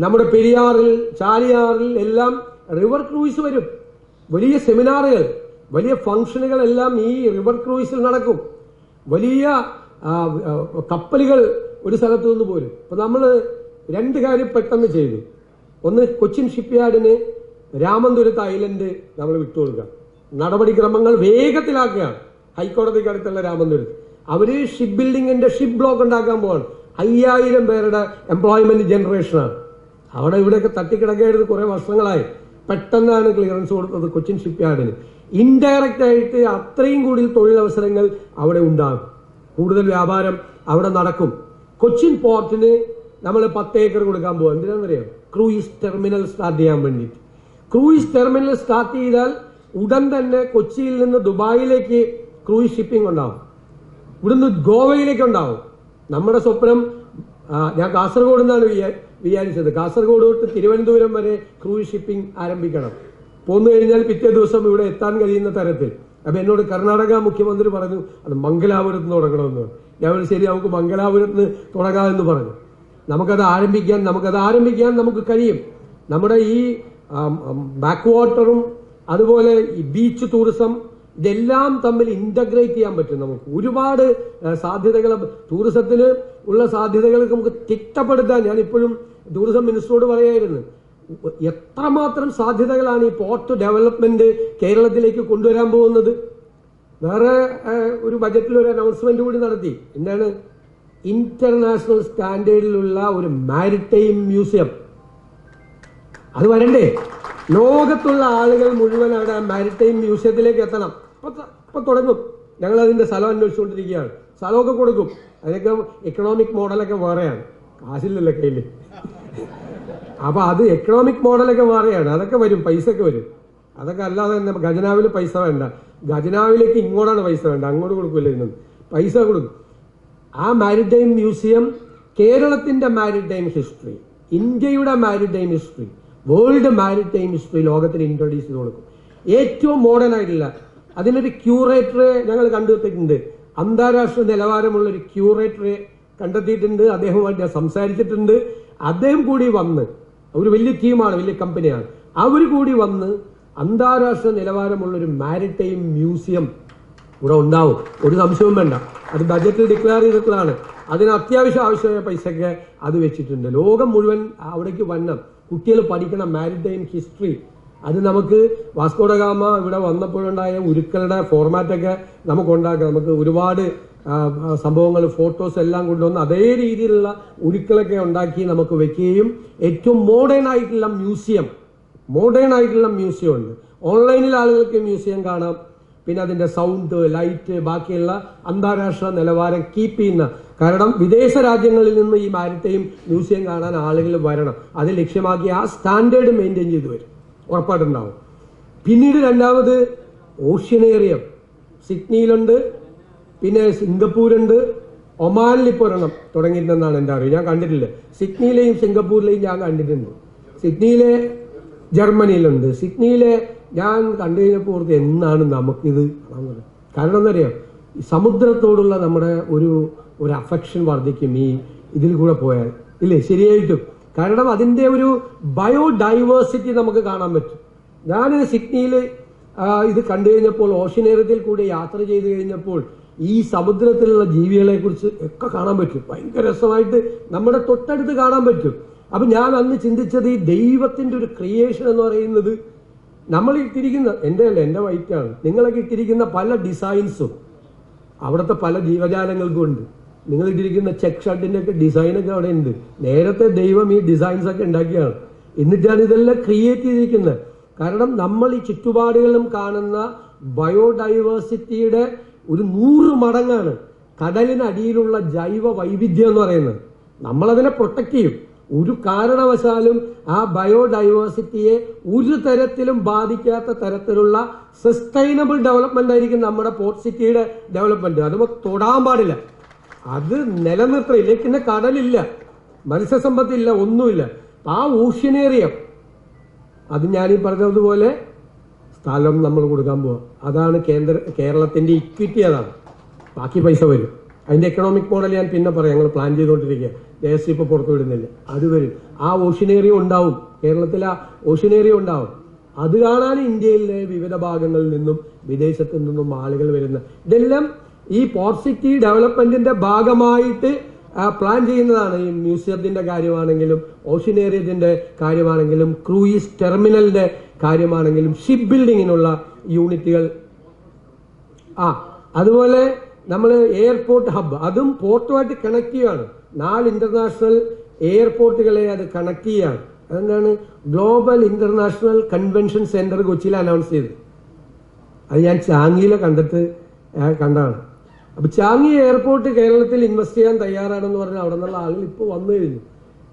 നമ്മുടെ പെരിയാറിൽ, ചാലിയാറിൽ എല്ലാം റിവർ ക്രൂയിസ് വരും. വലിയ സെമിനാറുകൾ, വലിയ ഫംഗ്ഷനുകൾ എല്ലാം ഈ റിവർ ക്രൂയിസിൽ നടക്കും. വലിയ കപ്പലുകൾ ഒരു സ്ഥലത്തു നിന്ന് പോരും. അപ്പൊ നമ്മൾ 2 കാര്യം പെട്ടെന്ന് ചെയ്തു. ഒന്ന്, കൊച്ചിൻ ഷിപ്പ്യാർഡിന് രാമന്തുരത്ത് ഐലൻഡ് നമ്മൾ വിട്ടുകൊടുക്കുക, നടപടിക്രമങ്ങൾ വേഗത്തിലാക്കുകയാണ്. ഹൈക്കോടതിക്ക് അടുത്തുള്ള രാമന്തുരത്ത് അവര് ഷിപ്പ് ബിൽഡിങ്ങിന്റെ ഷിപ്പ് ബ്ലോക്ക് ഉണ്ടാക്കാൻ പോവാണ്. 5000 പേരുടെ എംപ്ലോയ്മെന്റ് ജനറേഷനാണ്. അവിടെ ഇവിടെയൊക്കെ തട്ടിക്കിടക്കായിരുന്നു കുറെ വർഷങ്ങളായി. പെട്ടെന്നാണ് ക്ലിയറൻസ് കൊടുത്തത് കൊച്ചിൻ ഷിപ്പ്യാർഡിന്. ഇൻഡയറക്റ്റ് ആയിട്ട് അത്രയും കൂടുതൽ തൊഴിലവസരങ്ങൾ അവിടെ ഉണ്ടാകും, കൂടുതൽ വ്യാപാരം അവിടെ നടക്കും. കൊച്ചിൻ പോർട്ടിന് നമ്മൾ 10 ഏക്കർ കൊടുക്കാൻ പോകും. എന്തിനാണെന്നറിയാം? ക്രൂയിസ് ടെർമിനൽ സ്റ്റാർട്ട് ചെയ്യാൻ വേണ്ടിയിട്ട്. ക്രൂയിസ് ടെർമിനൽ സ്റ്റാർട്ട് ചെയ്താൽ ഉടൻ തന്നെ കൊച്ചിയിൽ നിന്ന് ദുബായിലേക്ക് ക്രൂയിസ് ഷിപ്പിംഗ് ഉണ്ടാവും, ഇവിടുന്ന് ഗോവയിലേക്ക് ഉണ്ടാവും. നമ്മുടെ സ്വപ്നം, ഞാൻ കാസർഗോഡ് നിന്നാണ് വിചാരിച്ചത്, കാസർഗോഡ് തൊട്ട് തിരുവനന്തപുരം വരെ ക്രൂയിസ് ഷിപ്പിംഗ് ആരംഭിക്കണം. പോന്നു കഴിഞ്ഞാൽ പിറ്റേ ദിവസം ഇവിടെ എത്താൻ കഴിയുന്ന തരത്തിൽ. അപ്പൊ എന്നോട് കർണാടക മുഖ്യമന്ത്രി പറഞ്ഞു അത് മംഗലാപുരത്ത് നിന്ന് തുടങ്ങണമെന്ന്. ഞാൻ ശരി, നമുക്ക് മംഗലാപുരത്ത് നിന്ന് തുടങ്ങാമെന്ന് പറഞ്ഞു. നമുക്കത് ആരംഭിക്കാൻ നമുക്ക് കഴിയും. നമ്മുടെ ഈ ബാക്ക് വാട്ടറും അതുപോലെ ഈ ബീച്ച് ടൂറിസം ഇതെല്ലാം തമ്മിൽ ഇന്റഗ്രേറ്റ് ചെയ്യാൻ പറ്റും. നമുക്ക് ഒരുപാട് സാധ്യതകൾ, ടൂറിസത്തിന് ഉള്ള സാധ്യതകൾ നമുക്ക് തിട്ടപ്പെടുത്താൻ ഞാൻ ഇപ്പോഴും ടൂറിസം മിനിസ്റ്ററോട് പറയായിരുന്നു, എത്രമാത്രം സാധ്യതകളാണ് ഈ പോർട്ട് ഡെവലപ്മെന്റ് കേരളത്തിലേക്ക് കൊണ്ടുവരാൻ പോകുന്നത്. വേറെ ഒരു ബജറ്റിൽ ഒരു അനൗൺസ്മെന്റ് കൂടി നടത്തി. എന്താണ്? ഇന്റർനാഷണൽ സ്റ്റാൻഡേർഡിലുള്ള ഒരു മാരിടൈം മ്യൂസിയം. അത് വരണ്ടേ? ലോകത്തുള്ള ആളുകൾ മുഴുവൻ അവിടെ മാരിടൈം മ്യൂസിയത്തിലേക്ക് എത്തണം. ഇപ്പൊ തുടങ്ങും. ഞങ്ങൾ അതിന്റെ സ്ഥലം അന്വേഷിച്ചുകൊണ്ടിരിക്കുകയാണ്. സ്ഥലമൊക്കെ കൊടുക്കും. അതിനൊക്കെ എക്കണോമിക് മോഡലൊക്കെ വേറെയാണ്, കാശില്ലല്ലോ കയ്യിൽ. അപ്പൊ അത് എക്കണോമിക് മോഡലൊക്കെ വേറെയാണ്. അതൊക്കെ വരും, പൈസ ഒക്കെ വരും. അതൊക്കെ അല്ലാതെ തന്നെ ഖജനാവിൽ പൈസ വേണ്ട. ഖജനാവിലേക്ക് ഇങ്ങോട്ടാണ് പൈസ വേണ്ട, അങ്ങോട്ട് കൊടുക്കില്ല. ഇന്നും പൈസ കൊടുക്കും. ആ മാരിടൈം മ്യൂസിയം കേരളത്തിന്റെ മാരിടൈം ഹിസ്റ്ററി, ഇന്ത്യയുടെ maritime history, world maritime history ലോകത്തിന് ഇൻട്രൊഡ്യൂസ് ചെയ്ത് കൊടുക്കും. ഏറ്റവും മോഡേൺ ആയിട്ടില്ല. അതിനൊരു ക്യൂറേറ്ററെ ഞങ്ങൾ കണ്ടെത്തിയിട്ടുണ്ട്. അന്താരാഷ്ട്ര നിലവാരമുള്ള ഒരു ക്യൂറേറ്ററെ കണ്ടെത്തിയിട്ടുണ്ട്. അദ്ദേഹവുമായിട്ട് ഞാൻ സംസാരിച്ചിട്ടുണ്ട്. അദ്ദേഹം കൂടി വന്ന്, ഒരു വലിയ ടീമാണ്, വലിയ കമ്പനിയാണ്, അവർ കൂടി വന്ന് അന്താരാഷ്ട്ര നിലവാരമുള്ള ഒരു മാരിടൈം മ്യൂസിയം ഇവിടെ ഉണ്ടാവും. ഒരു സംശയവും വേണ്ട. അത് ബജറ്റിൽ ഡിക്ലെയർ ചെയ്തിട്ടുള്ളതാണ്. അതിന് ആവശ്യമായ പൈസയൊക്കെ അത് വെച്ചിട്ടുണ്ട്. ലോകം മുഴുവൻ അവിടേക്ക് വന്നം, കുട്ടികൾ പഠിക്കണം മാരിടൈം ഹിസ്റ്ററി. അത് നമുക്ക് വാസ്കോഡഗാമ ഇവിടെ വന്നപ്പോഴുണ്ടായ ഉരുക്കളുടെ ഫോർമാറ്റൊക്കെ നമുക്ക് ഉണ്ടാക്കാം. നമുക്ക് ഒരുപാട് സംഭവങ്ങൾ, ഫോട്ടോസ് എല്ലാം കൊണ്ടുവന്ന് അതേ രീതിയിലുള്ള ഉരുക്കളൊക്കെ ഉണ്ടാക്കി നമുക്ക് വെക്കുകയും ഏറ്റവും മോഡേൺ ആയിട്ടുള്ള മ്യൂസിയം ഉണ്ട്. ഓൺലൈനിൽ ആളുകൾക്ക് മ്യൂസിയം കാണാം. പിന്നെ അതിന്റെ സൗണ്ട്, ലൈറ്റ്, ബാക്കിയുള്ള അന്താരാഷ്ട്ര നിലവാരം കീപ്പ് ചെയ്യുന്ന, കാരണം വിദേശ രാജ്യങ്ങളിൽ നിന്ന് ഈ മാരിടൈം മ്യൂസിയം കാണാൻ ആളുകൾ വരണം. അത് ലക്ഷ്യമാക്കി ആ സ്റ്റാൻഡേർഡ് മെയിൻറ്റെയിൻ ചെയ്തു വരും, ഉറപ്പായിട്ടുണ്ടാവും. പിന്നീട് രണ്ടാമത് ഓഷ്യനേറിയം സിഡ്നിയിലുണ്ട്, പിന്നെ സിംഗപ്പൂരുണ്ട്, ഒമാനിൽ ഇപ്പോൾ ഒരെണ്ണം തുടങ്ങിയിട്ടുണ്ടെന്നാണ് എൻ്റെ അറിവ്. ഞാൻ കണ്ടിട്ടില്ല. സിഡ്നിയിലെയും സിംഗപ്പൂരിലെയും ഞാൻ കണ്ടിട്ടുണ്ട്. സിഡ്നിയിലെ ജർമ്മനിയിലുണ്ട്. സിഡ്നിയിലെ ഞാൻ കണ്ടു കഴിഞ്ഞപ്പോൾ എന്നാണ് നമുക്കിത് കാണുന്നത്. കാരണം എന്നറിയാം, സമുദ്രത്തോടുള്ള നമ്മുടെ ഒരു അഫെക്ഷൻ വർദ്ധിക്കും ഈ ഇതിൽ കൂടെ പോയാൽ, ഇല്ലേ? ശരിയായിട്ടും. കാരണം അതിന്റെ ഒരു ബയോഡൈവേഴ്സിറ്റി നമുക്ക് കാണാൻ പറ്റും. ഞാൻ സിഡ്നിയിൽ ഇത് കണ്ടു കഴിഞ്ഞപ്പോൾ, ഓഷ്യനേറിയത്തിൽ കൂടി യാത്ര ചെയ്ത് കഴിഞ്ഞപ്പോൾ ഈ സമുദ്രത്തിലുള്ള ജീവികളെ കുറിച്ച് ഒക്കെ കാണാൻ പറ്റും. ഭയങ്കര രസമായിട്ട് നമ്മുടെ തൊട്ടടുത്ത് കാണാൻ പറ്റും. അപ്പൊ ഞാൻ അന്ന് ചിന്തിച്ചത്, ഈ ദൈവത്തിന്റെ ഒരു ക്രിയേഷൻ എന്ന് പറയുന്നത്, നമ്മൾ ഇട്ടിരിക്കുന്ന, എൻ്റെ വൈറ്റാണ്, നിങ്ങളൊക്കെ ഇട്ടിരിക്കുന്ന പല ഡിസൈൻസും അവിടുത്തെ പല ജീവജാലങ്ങൾക്കും ഉണ്ട്. നിങ്ങൾ ഇട്ടിരിക്കുന്ന ചെക്ക് ഷർട്ടിന്റെ ഒക്കെ ഡിസൈനൊക്കെ അവിടെ ഉണ്ട്. നേരത്തെ ദൈവം ഈ ഡിസൈൻസ് ഒക്കെ ഉണ്ടാക്കിയാണ്. എന്നിട്ടാണ് ഇതെല്ലാം ക്രിയേറ്റ് ചെയ്തിരിക്കുന്നത്. കാരണം നമ്മൾ ഈ ചുറ്റുപാടുകളിലും കാണുന്ന ബയോഡൈവേഴ്സിറ്റിയുടെ ഒരു 100 മടങ്ങാണ് കടലിനടിയിലുള്ള ജൈവ വൈവിധ്യം എന്ന് പറയുന്നത്. നമ്മളതിനെ പ്രൊട്ടക്ട് ചെയ്യും. ഒരു കാരണവശാലും ആ ബയോഡൈവേഴ്സിറ്റിയെ ഒരു തരത്തിലും ബാധിക്കാത്ത തരത്തിലുള്ള സസ്റ്റൈനബിൾ ഡെവലപ്മെന്റ് ആയിരിക്കും നമ്മുടെ പോർട്ട് സിറ്റിയുടെ ഡെവലപ്മെന്റ്. അത് തൊടാൻ പാടില്ല. അത് നിലനിർത്തില്ല. പിന്നെ കടലില്ല, മത്സ്യസമ്പത്തില്ല, ഒന്നുമില്ല. ആ ഓഷ്യനേറിയം, അത് ഞാനീ പറഞ്ഞതുപോലെ സ്ഥലം നമ്മൾ കൊടുക്കാൻ പോവാം. അതാണ് കേരളത്തിന്റെ ഇക്വിറ്റി. അതാണ്. ബാക്കി പൈസ വരും. അതിന്റെ എക്കണോമിക് മോഡൽ ഞാൻ പിന്നെ പറയാം. ഞങ്ങൾ പ്ലാൻ ചെയ്തുകൊണ്ടിരിക്കുക. ദേശം ഇപ്പൊ പുറത്തു വിടുന്നില്ല. അത് വരും. ആ ഓഷ്യനേറിയം ഉണ്ടാവും. കേരളത്തിൽ ആ ഓഷ്യനേറിയം ഉണ്ടാവും. അത് കാണാൻ ഇന്ത്യയിലെ വിവിധ ഭാഗങ്ങളിൽ നിന്നും വിദേശത്തു നിന്നും ആളുകൾ വരുന്ന, ഇതെല്ലാം ഈ പോർട്ട് സിറ്റി ഡെവലപ്മെന്റിന്റെ ഭാഗമായിട്ട് പ്ലാൻ ചെയ്യുന്നതാണ്. ഈ മ്യൂസിയത്തിന്റെ കാര്യമാണെങ്കിലും, ഓഷ്യനേറിയത്തിന്റെ കാര്യമാണെങ്കിലും, ക്രൂയിസ് ടെർമിനലിന്റെ കാര്യമാണെങ്കിലും, ഷിപ്പ് ബിൽഡിങ്ങിനുള്ള യൂണിറ്റുകൾ, അതുപോലെ നമ്മൾ എയർപോർട്ട് ഹബ്ബ്, അതും പോർട്ടുമായിട്ട് കണക്ട് ചെയ്യുകയാണ്. 4 ഇന്റർനാഷണൽ എയർപോർട്ടുകളെ അത് കണക്ട് ചെയ്യുകയാണ്. അതെന്താണ്? ഗ്ലോബൽ ഇന്റർനാഷണൽ കൺവെൻഷൻ സെന്റർ കൊച്ചിയിൽ അനൗൺസ് ചെയ്തത്. അത് ഞാൻ ചാങ്ങിയിലെ കണ്ടാണ്. അപ്പൊ ചാങ്ങി എയർപോർട്ട് കേരളത്തിൽ ഇൻവെസ്റ്റ് ചെയ്യാൻ തയ്യാറാണെന്ന് പറഞ്ഞാൽ അവിടെ നിന്നുള്ള ആളുകൾ ഇപ്പോൾ വന്നു കഴിഞ്ഞു.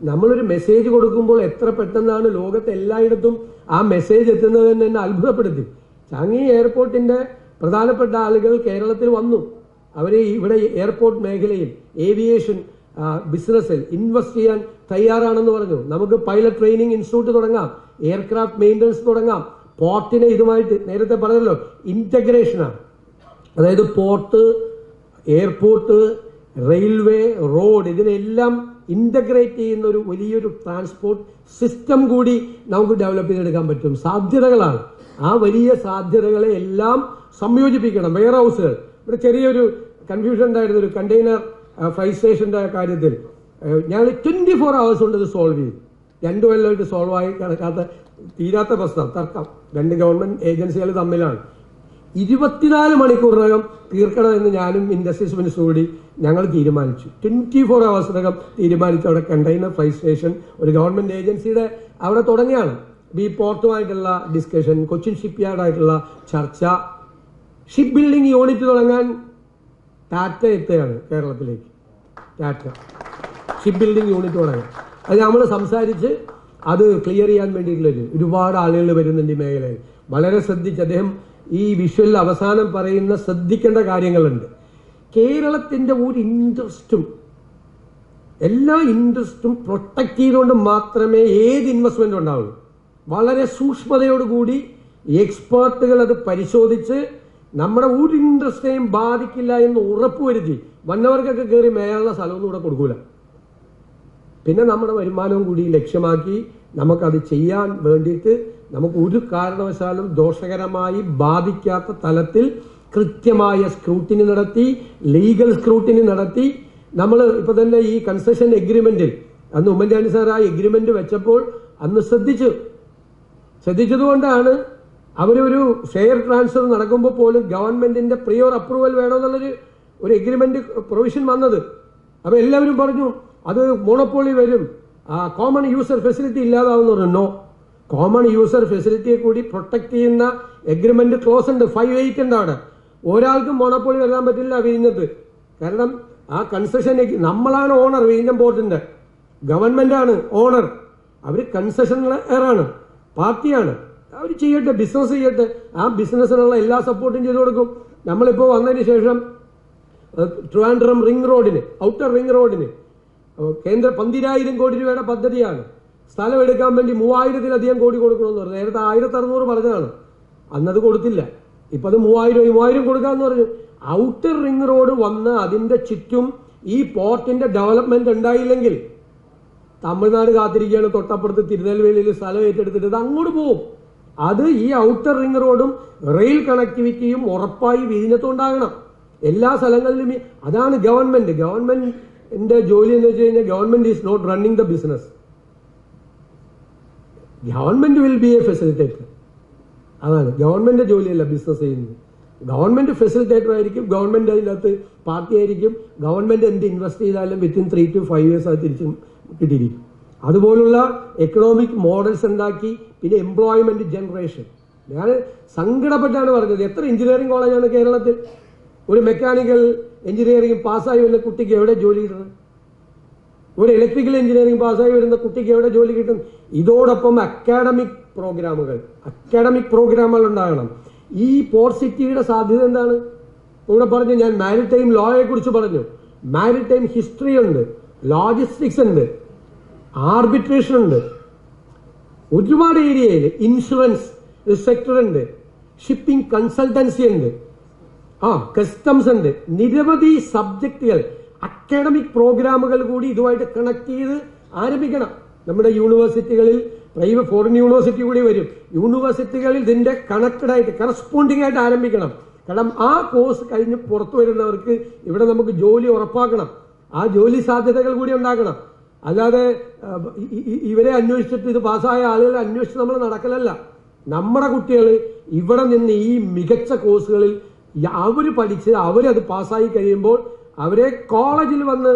നമ്മളൊരു മെസ്സേജ് കൊടുക്കുമ്പോൾ എത്ര പെട്ടെന്നാണ് ലോകത്ത് എല്ലായിടത്തും ആ മെസ്സേജ് എത്തുന്നത് എന്നെ അത്ഭുതപ്പെടുത്തി. ചാങ്ങി എയർപോർട്ടിന്റെ പ്രധാനപ്പെട്ട ആളുകൾ കേരളത്തിൽ വന്നു. അവരെ ഇവിടെ എയർപോർട്ട് മേഖലയിൽ ഏവിയേഷൻ ബിസിനസ്സിൽ ഇൻവെസ്റ്റ് ചെയ്യാൻ തയ്യാറാണെന്ന് പറഞ്ഞു. നമുക്ക് പൈലറ്റ് ട്രെയിനിങ് ഇൻസ്റ്റിറ്റ്യൂട്ട് തുടങ്ങാം, എയർക്രാഫ്റ്റ് മെയിൻ്റനൻസ് തുടങ്ങാം. പോർട്ടിനെ ഇതുമായിട്ട് നേരത്തെ പറഞ്ഞല്ലോ ഇന്റഗ്രേഷനാണ്. അതായത് പോർട്ട്, എയർപോർട്ട്, റെയിൽവേ, റോഡ്, ഇതിനെല്ലാം ഇന്റഗ്രേറ്റ് ചെയ്യുന്ന ഒരു വലിയൊരു ട്രാൻസ്പോർട്ട് സിസ്റ്റം കൂടി നമുക്ക് ഡെവലപ്പ് ചെയ്തെടുക്കാൻ പറ്റും. സാധ്യതകളാണ്. ആ വലിയ സാധ്യതകളെ എല്ലാം സംയോജിപ്പിക്കണം. വെയർ ഹൗസുകൾ, ഇവിടെ ചെറിയൊരു കൺഫ്യൂഷൻ ഉണ്ടായിരുന്നു ഒരു കണ്ടെയ്നർ ഫ്രൈറ്റ് സ്റ്റേഷന്റെ കാര്യത്തിൽ. ഞങ്ങൾ 24 hours കൊണ്ട് ഇത് സോൾവ് ചെയ്തു. 2 കൊല്ലമായിട്ട് സോൾവ് ആയി കിടക്കാത്ത തീരാത്ത പ്രശ്നം, തർക്കം 2 ഗവൺമെന്റ് ഏജൻസികൾ തമ്മിലാണ്. 24 മണിക്കൂറിനകം തീർക്കണമെന്ന് ഞാനും ഇൻഡസ്ട്രീസ് മിനിസ്റ്റർ കൂടി ഞങ്ങൾ തീരുമാനിച്ചു. 24 hours തീരുമാനിച്ചു. അവിടെ കണ്ടെയ്നർ ഫ്രൈറ്റ് സ്റ്റേഷൻ ഒരു ഗവൺമെന്റ് ഏജൻസിയുടെ അവിടെ തുടങ്ങിയാണ്. ഈ പോർട്ടുമായിട്ടുള്ള ഡിസ്കഷൻ, കൊച്ചിൻ ഷിപ്പ് യാർഡായിട്ടുള്ള ചർച്ച, ഷിപ്പ് ബിൽഡിംഗ് യൂണിറ്റ് തുടങ്ങാൻ ടാറ്റ എത്തുകയാണ് കേരളത്തിലേക്ക്. ടാറ്റ ഷിപ്പ് ബിൽഡിംഗ് യൂണിറ്റ് തുടങ്ങാൻ. അത് നമ്മൾ സംസാരിച്ച് അത് ക്ലിയർ ചെയ്യാൻ വേണ്ടിയിട്ടുള്ള ഒരുപാട് ആളുകൾ വരുന്നുണ്ട് ഈ മേഖലയിൽ. വളരെ ശ്രദ്ധിച്ച് അദ്ദേഹം ഈ വിഷ്വലിൽ അവസാനം പറയുന്ന ശ്രദ്ധിക്കേണ്ട കാര്യങ്ങളുണ്ട്. കേരളത്തിന്റെ ഒരു ഇൻട്രസ്റ്റും എല്ലാ ഇൻട്രസ്റ്റും പ്രൊട്ടക്ട് ചെയ്തുകൊണ്ട് മാത്രമേ ഏത് ഇൻവെസ്റ്റ്മെന്റ് ഉണ്ടാവുള്ളൂ. വളരെ സൂക്ഷ്മതയോടുകൂടി എക്സ്പേർട്ടുകൾ അത് പരിശോധിച്ച് നമ്മുടെ ഒരു ഇൻട്രസ്റ്റിനെയും ബാധിക്കില്ല എന്ന് ഉറപ്പുവരുത്തി വന്നവർക്കൊക്കെ കയറി മേയാനുള്ള സ്ഥലമൊന്നും ഇവിടെ കൊടുക്കൂല. പിന്നെ നമ്മുടെ വരുമാനവും കൂടി ലക്ഷ്യമാക്കി നമുക്കത് ചെയ്യാൻ വേണ്ടിയിട്ട് നമുക്ക് ഒരു കാരണവശാലും ദോഷകരമായി ബാധിക്കാത്ത തലത്തിൽ കൃത്യമായ സ്ക്രൂട്ടിനി നടത്തി, ലീഗൽ സ്ക്രൂട്ടിനി നടത്തി നമ്മൾ ഇപ്പൊ തന്നെ ഈ കൺസെഷൻ എഗ്രിമെന്റിൽ അന്ന് ഉമ്മൻചാണ്ടി സാർ ആ എഗ്രിമെന്റ് വെച്ചപ്പോൾ അന്ന് ശ്രദ്ധിച്ചതുകൊണ്ടാണ് അവരൊരു ഷെയർ ട്രാൻസ്ഫർ നടക്കുമ്പോൾ പോലും ഗവൺമെന്റിന്റെ പ്രിയോർ അപ്രൂവൽ വേണമെന്നുള്ളൊരു എഗ്രിമെന്റ് പ്രൊവിഷൻ വന്നത്. അപ്പൊ എല്ലാവരും പറഞ്ഞു അത് മോണോപോളി വരും, കോമൺ യൂസർ ഫെസിലിറ്റി ഇല്ലാതാവുന്നു പറഞ്ഞു. നോ, കോമൺ യൂസർ ഫെസിലിറ്റിയെ കൂടി പ്രൊട്ടക്ട് ചെയ്യുന്ന എഗ്രിമെന്റ് ക്ലോസ് ഉണ്ട്, 5(8) ഉണ്ട് അവിടെ. ഒരാൾക്കും മോണോപോളി വരാൻ പറ്റില്ല വിഴിഞ്ഞത്ത്. കാരണം ആ കൺസെഷൻ നമ്മളാണ് ഓണർ, വിഴിഞ്ഞം പോർട്ടിന്റെ ഗവൺമെന്റ് ആണ് ഓണർ. അവര് കൺസെഷനറാണ്, പാർട്ടിയാണ്. അവർ ചെയ്യട്ടെ, ബിസിനസ് ചെയ്യട്ടെ. ആ ബിസിനസ്സിനുള്ള എല്ലാ സപ്പോർട്ടും ചെയ്തു കൊടുക്കും. നമ്മളിപ്പോ വന്നതിന് ശേഷം ട്രിവാൻഡ്രം റിംഗ് റോഡിന്, ഔട്ടർ റിംഗ് റോഡിന് കേന്ദ്ര 12,000 കോടി രൂപയുടെ പദ്ധതിയാണ്. സ്ഥലം എടുക്കാൻ വേണ്ടി 3,000-ലധികം കോടി കൊടുക്കണമെന്ന് പറഞ്ഞു. നേരത്തെ 1,600 പറഞ്ഞതാണ്, അന്നത് കൊടുത്തില്ല. ഇപ്പൊ അത് 3,000 കൊടുക്കാന്ന് പറഞ്ഞു. ഔട്ടർ റിംഗ് റോഡ് വന്ന് അതിന്റെ ചുറ്റും ഈ പോർട്ടിന്റെ ഡെവലപ്മെന്റ് ഉണ്ടായില്ലെങ്കിൽ തമിഴ്നാട് കാത്തിരിക്കുകയാണ്. തൊട്ടപ്പുറത്ത് തിരുനെൽവേലിയിൽ സ്ഥലം ഏറ്റെടുത്തിട്ട് ഇത് അങ്ങോട്ട് പോകും. അത് ഈ ഔട്ടർ റിംഗ് റോഡും റെയിൽ കണക്ടിവിറ്റിയും ഉറപ്പായി വിഴിഞ്ഞത്തുണ്ടാകണം എല്ലാ സ്ഥലങ്ങളിലും. അതാണ് ഗവൺമെന്റിന്റെ ജോലി എന്ന് വെച്ച് കഴിഞ്ഞാൽ government is not running the business. Government will be a facilitator. അതാണ് ഗവൺമെന്റ് ജോലിയല്ല ബിസിനസ് ചെയ്യുന്നത്. ഗവൺമെന്റ് ഫെസിലിറ്റേറ്റർ ആയിരിക്കും, ഗവൺമെന്റ് അതിൻ്റെ അകത്ത് പാർട്ടി ആയിരിക്കും. ഗവൺമെന്റ് എന്ത് ഇൻവെസ്റ്റ് ചെയ്താലും വിത്തിൻ 3 to 5 years അത് തിരിച്ചും കിട്ടിയിരിക്കും. അതുപോലുള്ള എക്കണോമിക് മോഡൽസ് ഉണ്ടാക്കി. പിന്നെ എംപ്ലോയ്മെന്റ് ജനറേഷൻ. ഞാൻ സങ്കടപ്പെട്ടാണ് പറഞ്ഞത്, എത്ര എഞ്ചിനീയറിംഗ് കോളേജാണ് കേരളത്തിൽ? ഒരു മെക്കാനിക്കൽ എഞ്ചിനീയറിംഗ് പാസ്സായി വരുന്ന കുട്ടിക്ക് എവിടെ ജോലി കിട്ടുന്നത്? ഒരു ഇലക്ട്രിക്കൽ എഞ്ചിനീയറിംഗ് പാസ്സായി വരുന്ന കുട്ടിക്ക് എവിടെ ജോലി കിട്ടും? ഇതോടൊപ്പം അക്കാഡമിക് പ്രോഗ്രാമുകൾ ഉണ്ടാകണം. ഈ പോർട്ട് സിറ്റിയുടെ സാധ്യത എന്താണ്? ഇവിടെ പറഞ്ഞു, ഞാൻ മാരിടൈം ലോയെ കുറിച്ച് പറഞ്ഞു. മാരിടൈം ഹിസ്റ്ററി ഉണ്ട്, ലോജിസ്റ്റിക്സ് ഉണ്ട്, ആർബിട്രേഷൻ ഉണ്ട്, ഒരുപാട് ഏരിയയിൽ ഇൻഷുറൻസ് സെക്ടർ ഉണ്ട്, ഷിപ്പിംഗ് കൺസൾട്ടൻസി ഉണ്ട്, കസ്റ്റംസ് ഉണ്ട്. നിരവധി സബ്ജക്റ്റുകൾ, അക്കാഡമിക് പ്രോഗ്രാമുകൾ കൂടി ഇതുമായിട്ട് കണക്ട് ചെയ്ത് ആരംഭിക്കണം. നമ്മുടെ യൂണിവേഴ്സിറ്റികളിൽ പ്രൈവറ്റ് ഫോറിൻ യൂണിവേഴ്സിറ്റി കൂടി വരും. യൂണിവേഴ്സിറ്റികളിൽ ഇതിന്റെ കണക്റ്റഡ് ആയിട്ട് കറസ്പോണ്ടിങ് ആയിട്ട് ആരംഭിക്കണം. കാരണം ആ കോഴ്സ് കഴിഞ്ഞ് പുറത്തു വരുന്നവർക്ക് ഇവിടെ നമുക്ക് ജോലി ഉറപ്പാക്കണം. ആ ജോലി സാധ്യതകൾ കൂടി ഉണ്ടാക്കണം. അല്ലാതെ ഇവരെ അന്വേഷിച്ചിട്ട് ഇത് പാസ്സായ ആളുകളെ അന്വേഷിച്ച് നമ്മൾ നടക്കലല്ല. നമ്മുടെ കുട്ടികൾ ഇവിടെ നിന്ന് ഈ മികച്ച കോഴ്സുകളിൽ അവർ പഠിച്ച് അവരത് പാസ്സായി കഴിയുമ്പോൾ അവരെ കോളേജിൽ വന്ന്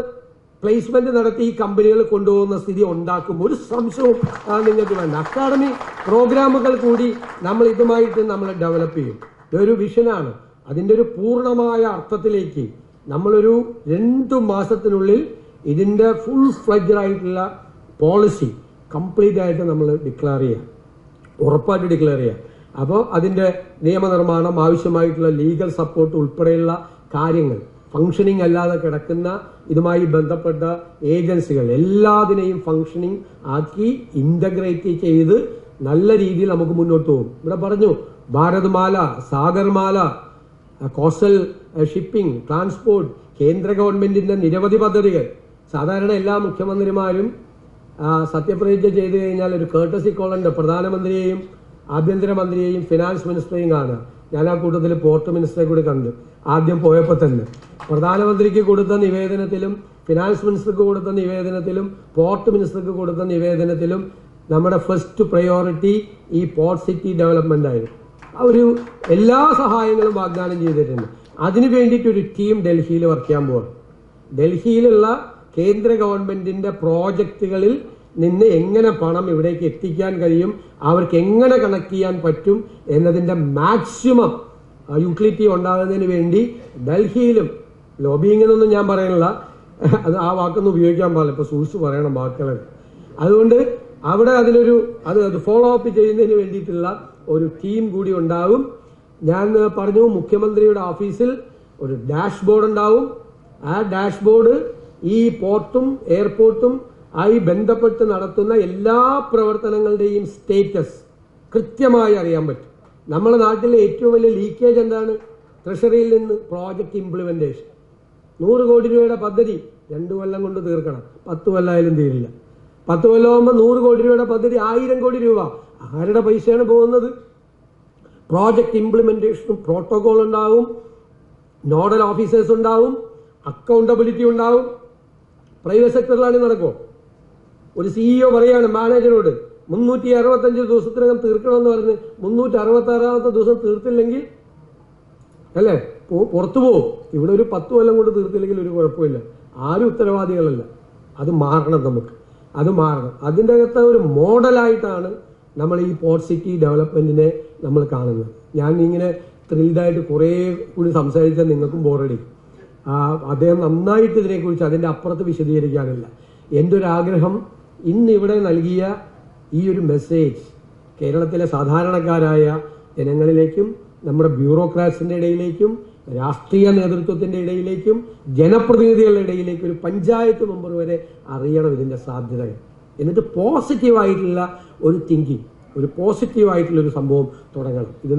പ്ലേസ്മെന്റ് നടത്തി ഈ കമ്പനികൾ കൊണ്ടുപോകുന്ന സ്ഥിതി ഉണ്ടാക്കും. ഒരു സംശയവും നിങ്ങൾക്ക് വേണ്ട. അക്കാഡമി പ്രോഗ്രാമുകൾ കൂടി നമ്മൾ ഇതുമായിട്ട് നമ്മൾ ഡെവലപ്പ് ചെയ്യും. ഇതൊരു വിഷനാണ്. അതിൻ്റെ ഒരു പൂർണ്ണമായ അർത്ഥത്തിലേക്ക് നമ്മളൊരു 2 മാസത്തിനുള്ളിൽ ഇതിന്റെ ഫുൾ ഫ്ലെഡ്ജഡ് ആയിട്ടുള്ള പോളിസി കംപ്ലീറ്റ് ആയിട്ട് നമ്മൾ ഡിക്ലെയർ ചെയ്യാം, ഉറപ്പായിട്ട് ഡിക്ലെയർ ചെയ്യാം. അപ്പോൾ അതിന്റെ നിയമനിർമ്മാണം, ആവശ്യമായിട്ടുള്ള ലീഗൽ സപ്പോർട്ട് ഉൾപ്പെടെയുള്ള കാര്യങ്ങൾ, ഫംഗ്ഷനിങ് അല്ലാതെ കിടക്കുന്ന ഇതുമായി ബന്ധപ്പെട്ട ഏജൻസികൾ എല്ലാത്തിനെയും ഫംഗ്ഷനിങ് ആക്കി ഇന്റഗ്രേറ്റ് ചെയ്ത് നല്ല രീതിയിൽ നമുക്ക് മുന്നോട്ട് പോകും. ഇവിടെ പറഞ്ഞു Bharatmala, Sagarmala, coastal shipping, transport, കേന്ദ്ര ഗവൺമെന്റിന്റെ നിരവധി പദ്ധതികൾ. സാധാരണ എല്ലാ മുഖ്യമന്ത്രിമാരും സത്യപ്രതിജ്ഞ ചെയ്തു കഴിഞ്ഞാൽ ഒരു കേർട്ടസി കോൾ ഉണ്ട്. പ്രധാനമന്ത്രിയെയും ആഭ്യന്തരമന്ത്രിയെയും ഫിനാൻസ് മിനിസ്റ്ററെയും കാണുക. ഞാൻ ആ കൂട്ടത്തിൽ പോർട്ട് മിനിസ്റ്ററെ കൂടി കണ്ടു ആദ്യം പോയപ്പോൾ തന്നെ. പ്രധാനമന്ത്രിക്ക് കൊടുത്ത നിവേദനത്തിലും ഫിനാൻസ് മിനിസ്റ്റർക്ക് കൊടുത്ത നിവേദനത്തിലും പോർട്ട് മിനിസ്റ്റർക്ക് കൊടുത്ത നിവേദനത്തിലും നമ്മുടെ ഫസ്റ്റ് പ്രയോറിറ്റി ഈ പോർട്ട് സിറ്റി ഡെവലപ്മെന്റ് ആയിരുന്നു. ഒരു എല്ലാ സഹായങ്ങളും വാഗ്ദാനം ചെയ്തിട്ടുണ്ട്. അതിനു വേണ്ടിയിട്ട് ഒരു ടീം ഡൽഹിയിൽ വർക്ക് ചെയ്യാൻ പോവാണ്. ഡൽഹിയിലുള്ള കേന്ദ്ര ഗവൺമെന്റിന്റെ പ്രോജക്റ്റുകളിൽ നിന്ന് എങ്ങനെ പണം ഇവിടേക്ക് എത്തിക്കാൻ കഴിയും, അവർക്ക് എങ്ങനെ കണക്ട് ചെയ്യാൻ പറ്റും എന്നതിന്റെ മാക്സിമം യൂട്ടിലിറ്റി ഉണ്ടാകുന്നതിന് വേണ്ടി ഡൽഹിയിലും ലോബിയിങ് എന്നൊന്നും ഞാൻ പറയണില്ല, അത് ആ വാക്കൊന്നും ഉപയോഗിക്കാൻ പാടില്ല, ഇപ്പൊ സൂക്ഷിച്ച് പറയണം വാക്കുകളൊക്കെ. അതുകൊണ്ട് അവിടെ അത് ഫോളോ അപ്പ് ചെയ്യുന്നതിന് വേണ്ടിയിട്ടുള്ള ഒരു ടീം കൂടി ഉണ്ടാവും. ഞാൻ പറഞ്ഞു, മുഖ്യമന്ത്രിയുടെ ഓഫീസിൽ ഒരു ഡാഷ്ബോർഡ് ഉണ്ടാവും. ആ ഡാഷ്ബോർഡ് ഈ പോർട്ടും എയർപോർട്ടും ആയി ബന്ധപ്പെട്ട് നടത്തുന്ന എല്ലാ പ്രവർത്തനങ്ങളുടെയും സ്റ്റേറ്റസ് കൃത്യമായി അറിയാൻ പറ്റും. നമ്മുടെ നാട്ടിലെ ഏറ്റവും വലിയ ലീക്കേജ് എന്താണ്? ട്രഷറിയിൽ നിന്ന് പ്രോജക്റ്റ് ഇംപ്ലിമെന്റേഷൻ. 100 കോടി രൂപയുടെ പദ്ധതി 2 കൊല്ലം കൊണ്ട് തീർക്കണം. 10 കൊല്ലമായാലും തീരില്ല. 10 കൊല്ലമാകുമ്പോൾ 100 കോടി രൂപയുടെ പദ്ധതി 1000 കോടി രൂപ. ആരുടെ പൈസയാണ് പോകുന്നത്? പ്രോജക്റ്റ് ഇംപ്ലിമെന്റേഷനും പ്രോട്ടോകോൾ ഉണ്ടാവും, നോഡൽ ഓഫീസേഴ്സ് ഉണ്ടാവും, അക്കൗണ്ടബിലിറ്റി ഉണ്ടാവും. പ്രൈവറ്റ് സെക്ടറിലാണെങ്കിൽ നടക്കുമോ? ഒരു CEO പറയാണ് മാനേജരോട് 365 ദിവസത്തിനകം തീർക്കണമെന്ന് പറഞ്ഞ് 366ാമത്തെ ദിവസം തീർത്തില്ലെങ്കിൽ അല്ലേ പുറത്തു പോവും. ഇവിടെ ഒരു 10 കൊല്ലം കൊണ്ട് തീർത്തില്ലെങ്കിൽ ഒരു കുഴപ്പമില്ല, ആരും ഉത്തരവാദികളല്ല. അത് മാറണം, അത് മാറണം. അതിൻ്റെ അകത്ത് ഒരു മോഡലായിട്ടാണ് നമ്മൾ ഈ പോർട്ട് സിറ്റി ഡെവലപ്മെന്റിനെ നമ്മൾ കാണുന്നത്. ഞാൻ ഇങ്ങനെ ത്രിൽഡായിട്ട് കുറേ കൂടി സംസാരിച്ചാൽ നിങ്ങൾക്കും ബോറടി. അദ്ദേഹം നന്നായിട്ട് ഇതിനെക്കുറിച്ച് അതിൻ്റെ അപ്പുറത്ത് വിശദീകരിക്കാനില്ല. എൻ്റെ ഒരു ആഗ്രഹം ഇന്ന് ഇവിടെ നൽകിയ ഈ ഒരു മെസ്സേജ് കേരളത്തിലെ സാധാരണക്കാരായ ജനങ്ങളിലേക്കും നമ്മുടെ ബ്യൂറോക്രാറ്റ്സിന്റെ ഇടയിലേക്കും രാഷ്ട്രീയ നേതൃത്വത്തിന്റെ ഇടയിലേക്കും ജനപ്രതിനിധികളുടെ ഇടയിലേക്കും ഒരു പഞ്ചായത്ത് മെമ്പർ വരെ അറിയണം ഇതിന്റെ സാധ്യതകൾ. എന്നിട്ട് പോസിറ്റീവായിട്ടുള്ള ഒരു തിങ്കിങ്, ഒരു പോസിറ്റീവായിട്ടുള്ള ഒരു സംഭവം തുടങ്ങണം. ഇത്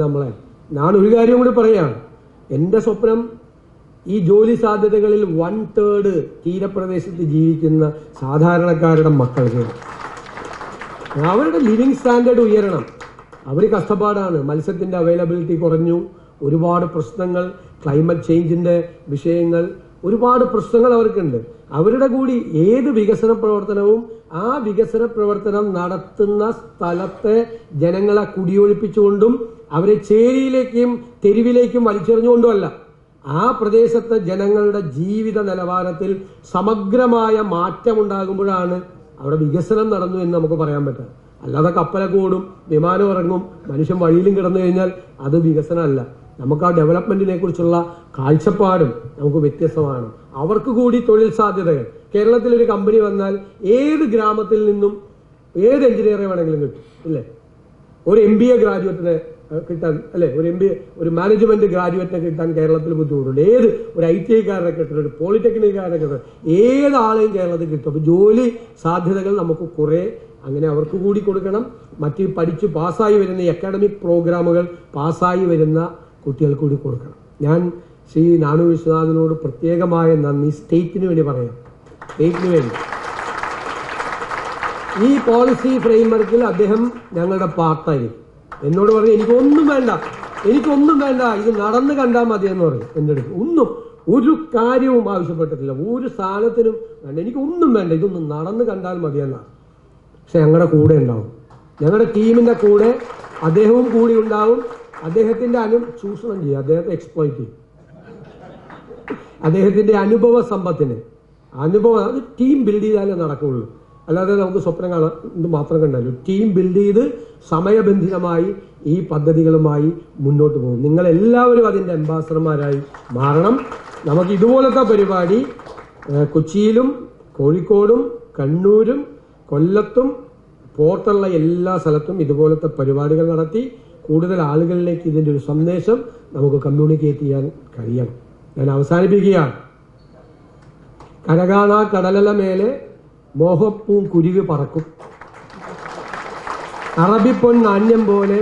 ഞാൻ ഒരു കാര്യം കൂടി പറയുകയാണ്. എൻ്റെ സ്വപ്നം ഈ ജോലി സാധ്യതകളിൽ 1/3 തീരപ്രദേശത്ത് ജീവിക്കുന്ന സാധാരണക്കാരുടെ മക്കൾക്ക് അവരുടെ ലിവിങ് സ്റ്റാൻഡേർഡ് ഉയരണം. അവർ കഷ്ടപ്പാടാണ്, മത്സ്യത്തിന്റെ അവൈലബിലിറ്റി കുറഞ്ഞു, ഒരുപാട് പ്രശ്നങ്ങൾ, ക്ലൈമറ്റ് ചേഞ്ചിന്റെ വിഷയങ്ങൾ, ഒരുപാട് പ്രശ്നങ്ങൾ അവർക്കുണ്ട്. അവരുടെ കൂടി ഏത് വികസന പ്രവർത്തനവും ആ വികസന പ്രവർത്തനം നടത്തുന്ന സ്ഥലത്തെ ജനങ്ങളെ കുടിയൊഴിപ്പിച്ചുകൊണ്ടും അവരെ ചേരിയിലേക്കും തെരുവിലേക്കും വലിച്ചെറിഞ്ഞുകൊണ്ടുമല്ല, ആ പ്രദേശത്തെ ജനങ്ങളുടെ ജീവിത നിലവാരത്തിൽ സമഗ്രമായ മാറ്റമുണ്ടാകുമ്പോഴാണ് അവിടെ വികസനം നടന്നു എന്ന് നമുക്ക് പറയാൻ പറ്റുക. അല്ലാതെ കപ്പലൊക്കെ ഓടും, വിമാനം ഇറങ്ങും, മനുഷ്യൻ വഴിയിലും കിടന്നു കഴിഞ്ഞാൽ അത് വികസനമല്ല. നമുക്ക് ആ ഡെവലപ്മെന്റിനെ കുറിച്ചുള്ള കാഴ്ചപ്പാടും നമുക്ക് വ്യത്യസ്തമാണ്. അവർക്ക് കൂടി തൊഴിൽ സാധ്യതകൾ. കേരളത്തിലൊരു കമ്പനി വന്നാൽ ഏത് ഗ്രാമത്തിൽ നിന്നും ഏത് എഞ്ചിനീയറെ വേണമെങ്കിലും കിട്ടും, ഇല്ലേ? ഒരു MBA ഗ്രാജുവേറ്റിനെ കിട്ടാൻ, അല്ലെ, ഒരു മാനേജ്മെന്റ് ഗ്രാജുവേറ്റിനെ കിട്ടാൻ കേരളത്തിൽ ബുദ്ധിമുട്ടുണ്ട്. ഏത് ഒരു ITIക്കാരനെ കിട്ടും, ഒരു പോളിടെക്നിക്കാരനെ കിട്ടും, ഏതാളെയും കേരളത്തിൽ കിട്ടും. അപ്പൊ ജോലി സാധ്യതകൾ നമുക്ക് കുറെ അങ്ങനെ അവർക്ക് കൂടി കൊടുക്കണം. മറ്റ് പഠിച്ച് പാസ്സായി വരുന്ന അക്കാഡമിക് പ്രോഗ്രാമുകൾ പാസ്സായി വരുന്ന കുട്ടികൾക്ക് കൂടി കൊടുക്കണം. ഞാൻ ശ്രീ നാണു വിശ്വനാഥിനോട് പ്രത്യേകമായ നന്ദി സ്റ്റേറ്റിന് വേണ്ടി പറയാം. സ്റ്റേറ്റിന് വേണ്ടി ഈ പോളിസി ഫ്രെയിംവർക്കിൽ അദ്ദേഹം ഞങ്ങളുടെ പാർട്ടായിരിക്കും. എന്നോട് പറഞ്ഞു എനിക്കൊന്നും വേണ്ട, ഇത് നടന്നു കണ്ടാൽ മതി എന്ന് പറയും. എൻ്റെ അടുത്ത് ഒരു കാര്യവും ആവശ്യപ്പെട്ടിട്ടില്ല, ഒരു സാധനത്തിനും വേണ്ട, എനിക്കൊന്നും വേണ്ട, ഇതൊന്നും നടന്നു കണ്ടാൽ മതിയെന്നാണ്. പക്ഷെ ഞങ്ങളുടെ കൂടെ ഉണ്ടാവും, ഞങ്ങളുടെ ടീമിന്റെ കൂടെ അദ്ദേഹവും കൂടി ഉണ്ടാവും. അദ്ദേഹത്തിന്റെ ചൂഷണം ചെയ്യും, അദ്ദേഹത്തെ എക്സ്പ്ലോയിറ്റ് ചെയ്യും. അദ്ദേഹത്തിന്റെ അനുഭവ സമ്പത്തിന് അത് ടീം ബിൽഡ് ചെയ്താലേ നടക്കുകയുള്ളൂ. അല്ലാതെ നമുക്ക് സ്വപ്നം കാണാൻ ഇത് മാത്രം കണ്ടല്ലോ. ടീം ബിൽഡ് ചെയ്ത് സമയബന്ധിതമായി ഈ പദ്ധതികളുമായി മുന്നോട്ട് പോകും. നിങ്ങളെല്ലാവരും അതിൻ്റെ അംബാസഡർമാരായി മാറണം. നമുക്ക് ഇതുപോലത്തെ പരിപാടി കൊച്ചിയിലും കോഴിക്കോടും കണ്ണൂരും കൊല്ലത്തും പോർട്ടുള്ള എല്ലാ സ്ഥലത്തും ഇതുപോലത്തെ പരിപാടികൾ നടത്തി കൂടുതൽ ആളുകളിലേക്ക് ഇതിൻ്റെ ഒരു സന്ദേശം നമുക്ക് കമ്മ്യൂണിക്കേറ്റ് ചെയ്യാൻ കഴിയണം. ഞാൻ അവസാനിപ്പിക്കുകയാണ്. കരകാണാ കടലല മേലെ മോഹപ്പൂം കുരുവി പറക്കും, അറബിപ്പൊൻ നാണ്യം പോലെ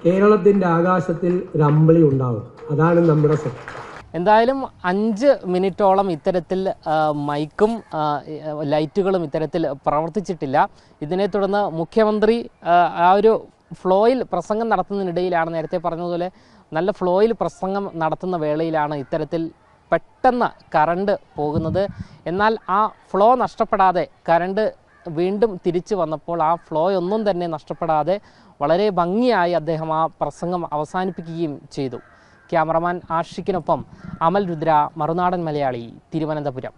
കേരളത്തിന്റെ ആകാശത്തിൽ ഒരു അമ്പിളി ഉണ്ടാവും. അതാണ് നമ്മുടെ സ്വപ്നം. എന്തായാലും 5 മിനിറ്റോളം ഇത്തരത്തിൽ മൈക്കും ലൈറ്റുകളും ഇത്തരത്തിൽ പ്രവർത്തിച്ചിട്ടില്ല. ഇതിനെ തുടർന്ന് മുഖ്യമന്ത്രി ആ ഒരു ഫ്ലോയിൽ പ്രസംഗം നടത്തുന്നതിനിടയിലാണ്, നേരത്തെ പറഞ്ഞതുപോലെ നല്ല ഫ്ലോയിൽ പ്രസംഗം നടത്തുന്ന വേളയിലാണ് ഇത്തരത്തിൽ പെട്ടെന്ന് കറണ്ട് പോകുന്നത്. എന്നാൽ ആ ഫ്ലോ നഷ്ടപ്പെടാതെ കറണ്ട് വീണ്ടും തിരിച്ചു വന്നപ്പോൾ ആ ഫ്ലോ ഒന്നും തന്നെ നഷ്ടപ്പെടാതെ വളരെ ഭംഗിയായി അദ്ദേഹം ആ പ്രസംഗം അവസാനിപ്പിക്കുകയും ചെയ്തു. ക്യാമറമാൻ ആഷിക്കിനൊപ്പം അമൽ രുദ്ര, മറുനാടൻ മലയാളി, തിരുവനന്തപുരം.